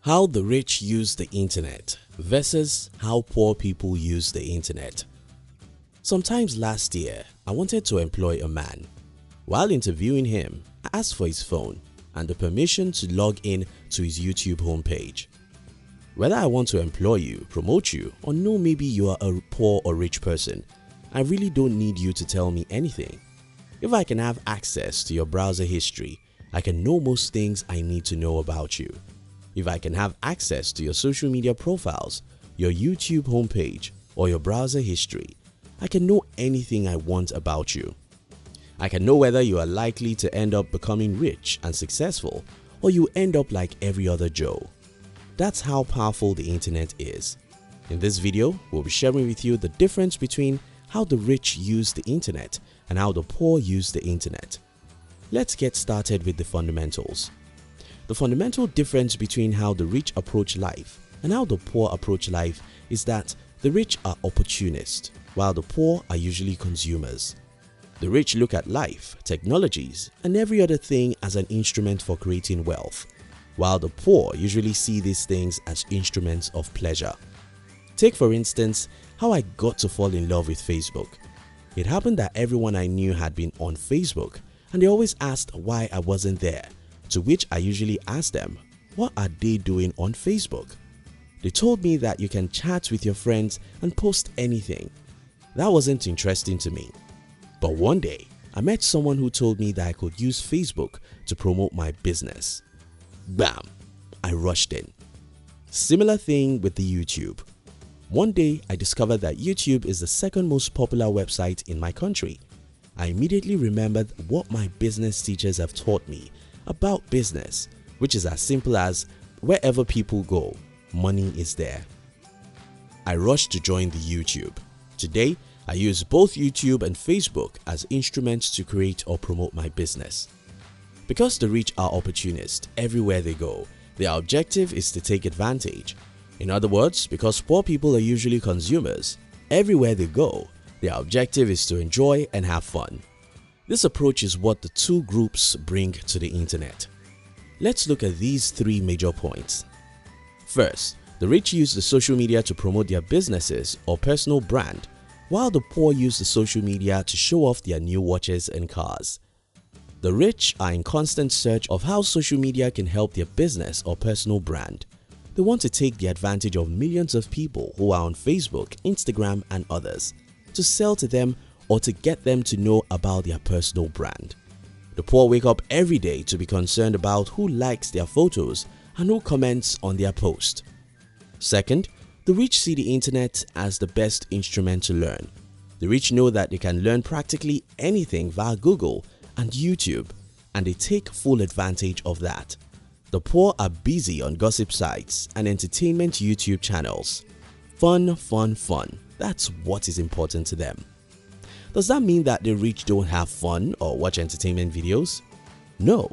How the rich use the internet versus how poor people use the internet. Sometimes last year, I wanted to employ a man. While interviewing him, I asked for his phone and the permission to log in to his YouTube homepage. Whether I want to employ you, promote you, or know maybe you are a poor or rich person, I really don't need you to tell me anything. If I can have access to your browser history, I can know most things I need to know about you. If I can have access to your social media profiles, your YouTube homepage, or your browser history, I can know anything I want about you. I can know whether you are likely to end up becoming rich and successful, or you end up like every other Joe. That's how powerful the internet is. In this video, we'll be sharing with you the difference between how the rich use the internet and how the poor use the internet. Let's get started with the fundamentals. The fundamental difference between how the rich approach life and how the poor approach life is that the rich are opportunists, while the poor are usually consumers. The rich look at life, technologies, and every other thing as an instrument for creating wealth, while the poor usually see these things as instruments of pleasure. Take for instance how I got to fall in love with Facebook. It happened that everyone I knew had been on Facebook and they always asked why I wasn't there, to which I usually asked them, what are they doing on Facebook? They told me that you can chat with your friends and post anything. That wasn't interesting to me. But one day, I met someone who told me that I could use Facebook to promote my business. Bam! I rushed in. Similar thing with the YouTube. One day, I discovered that YouTube is the second most popular website in my country. I immediately remembered what my business teachers have taught me about business, which is as simple as wherever people go, money is there. I rushed to join the YouTube. Today, I use both YouTube and Facebook as instruments to create or promote my business. Because the rich are opportunists everywhere they go, their objective is to take advantage. In other words, because poor people are usually consumers, everywhere they go, their objective is to enjoy and have fun. This approach is what the two groups bring to the internet. Let's look at these three major points. First, the rich use the social media to promote their businesses or personal brand, while the poor use the social media to show off their new watches and cars. The rich are in constant search of how social media can help their business or personal brand. They want to take the advantage of millions of people who are on Facebook, Instagram, and others to sell to them or to get them to know about their personal brand. The poor wake up every day to be concerned about who likes their photos and who comments on their post. Second, the rich see the internet as the best instrument to learn. The rich know that they can learn practically anything via Google and YouTube, and they take full advantage of that. The poor are busy on gossip sites and entertainment YouTube channels. Fun, fun, fun. That's what is important to them. Does that mean that the rich don't have fun or watch entertainment videos? No,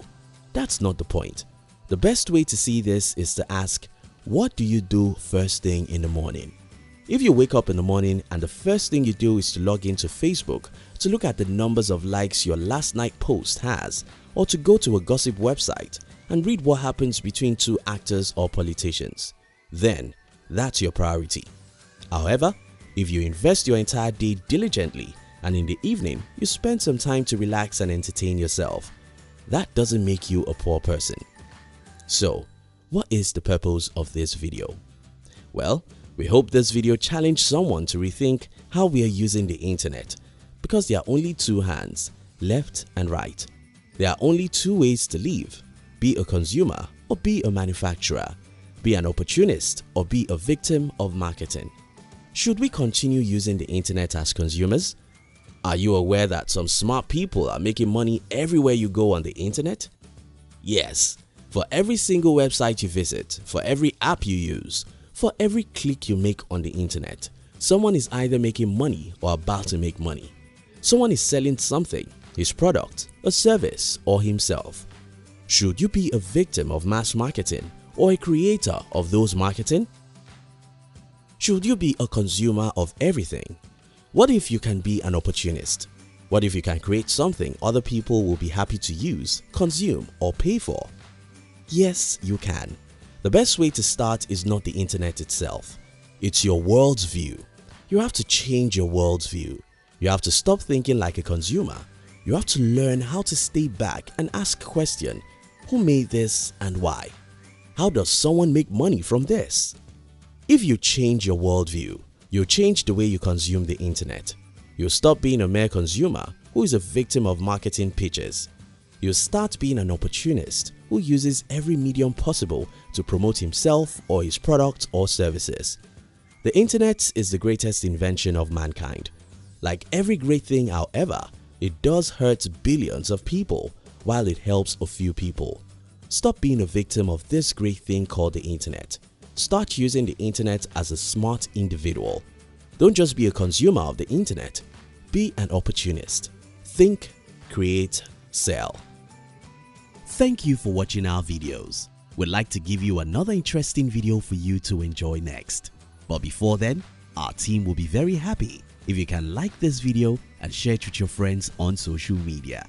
that's not the point. The best way to see this is to ask, what do you do first thing in the morning? If you wake up in the morning and the first thing you do is to log into Facebook to look at the numbers of likes your last night post has, or to go to a gossip website and read what happens between two actors or politicians, then that's your priority. However, if you invest your entire day diligently and in the evening you spend some time to relax and entertain yourself, that doesn't make you a poor person. So, what is the purpose of this video? Well, we hope this video challenged someone to rethink how we are using the internet, because there are only two hands, left and right. There are only two ways to live: be a consumer or be a manufacturer, be an opportunist or be a victim of marketing. Should we continue using the internet as consumers? Are you aware that some smart people are making money everywhere you go on the internet? Yes, for every single website you visit, for every app you use, for every click you make on the internet, someone is either making money or about to make money. Someone is selling something, his product, a service, or himself. Should you be a victim of mass marketing or a creator of those marketing? Should you be a consumer of everything? What if you can be an opportunist? What if you can create something other people will be happy to use, consume, or pay for? Yes, you can. The best way to start is not the internet itself. It's your world's view. You have to change your world's view. You have to stop thinking like a consumer. You have to learn how to stay back and ask question: who made this and why? How does someone make money from this? If you change your worldview, you'll change the way you consume the internet. You'll stop being a mere consumer who is a victim of marketing pitches. You'll start being an opportunist who uses every medium possible to promote himself or his products or services. The internet is the greatest invention of mankind. Like every great thing, however, it does hurt billions of people while it helps a few people. Stop being a victim of this great thing called the internet. Start using the internet as a smart individual. Don't just be a consumer of the internet. Be an opportunist. Think, create, sell. Thank you for watching our videos. We'd like to give you another interesting video for you to enjoy next. But before then, our team will be very happy if you can like this video and share it with your friends on social media.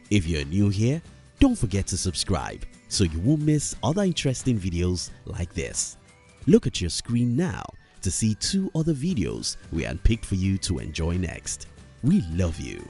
If you're new here, don't forget to subscribe so you won't miss other interesting videos like this. Look at your screen now to see 2 other videos we handpicked for you to enjoy next. We love you.